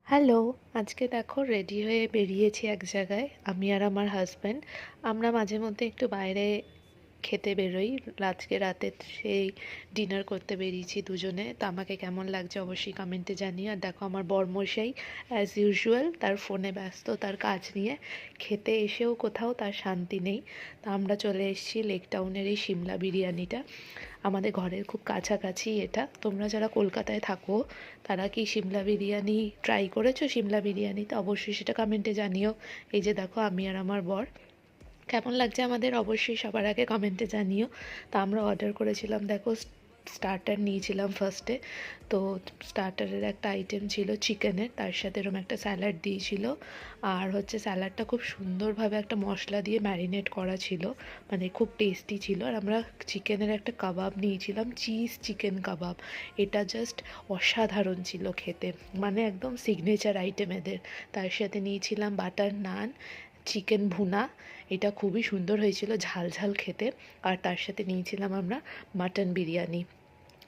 Hello, আজকে দেখো ready হয়ে বেরিয়েছি এক জায়গায় আমি আর আমার হাজব্যান্ড। আমরা মাঝে মধ্যে একটু বাইরে খেতে বেরোই। আজকে রাতে সেই ডিনার করতে বেরিয়েছি দুজনে। তো আমাকে কেমন লাগছে অবশ্যই কমেন্টে জানিও। আর দেখো আমার বরমশাই অ্যাজ ইউজুয়াল তার ফোনে ব্যস্ত তার কাজ নিয়ে। খেতে এসেও কোথাও তার শান্তি নেই। তা আমরা চলে এসেছি লেক টাউনের এই সিমলা বিরিয়ানিটা। আমাদের ঘরের খুব কাছাকাছি এটা। তোমরা যারা কলকাতায় থাকো তারা কি সিমলা বিরিয়ানি ট্রাই করেছো? সিমলা বিরিয়ানিতে অবশ্যই সেটা কমেন্টে জানিও। এই যে দেখো আমি আর আমার বর। কেমন লাগছে আমাদের অবশ্যই সবার আগে কমেন্টে জানিও। তা আমরা অর্ডার করেছিলাম, দেখো স্টার্টার নিয়েছিলাম ফার্স্টে। তো স্টার্টারের একটা আইটেম ছিল চিকেনের, তার সাথে এরকম একটা স্যালাড দিয়েছিল। আর হচ্ছে স্যালাডটা খুব সুন্দরভাবে একটা মশলা দিয়ে ম্যারিনেট করা ছিল, মানে খুব টেস্টি ছিল। আর আমরা চিকেনের একটা কাবাব নিয়েছিলাম, চিজ চিকেন কাবাব। এটা জাস্ট অসাধারণ ছিল খেতে, মানে একদম সিগনেচার আইটেম এদের। তার সাথে নিয়েছিলাম বাটার নান, চিকেন ভুনা। এটা খুবই সুন্দর হয়েছিল, ঝাল ঝাল খেতে। আর তার সাথে নিয়েছিলাম আমরা মাটন বিরিয়ানি।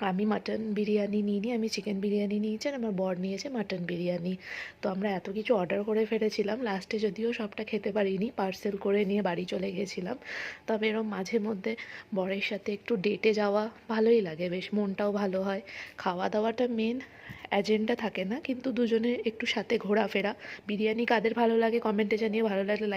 আমি মাটন বিরিয়ানি নিইনি, আমি চিকেন বিরিয়ানি নিয়েছি, আর আমার বর নিয়েছে মাটন বিরিয়ানি। তো আমরা এত কিছু অর্ডার করে ফেলেছিলাম, লাস্টে যদিও সবটা খেতে পারিনি, পার্সেল করে নিয়ে বাড়ি চলে গেছিলাম। তবে এরম মাঝে মধ্যে বরের সাথে একটু ডেটে যাওয়া ভালোই লাগে, বেশ মনটাও ভালো হয়। খাওয়া দাওয়াটা মেন এজেন্ডা থাকে না, কিন্তু দুজনে একটু সাথে ঘোরাফেরা। বিরিয়ানি কাদের ভালো লাগে কমেন্টে জানিয়ে, ভালো লাগলে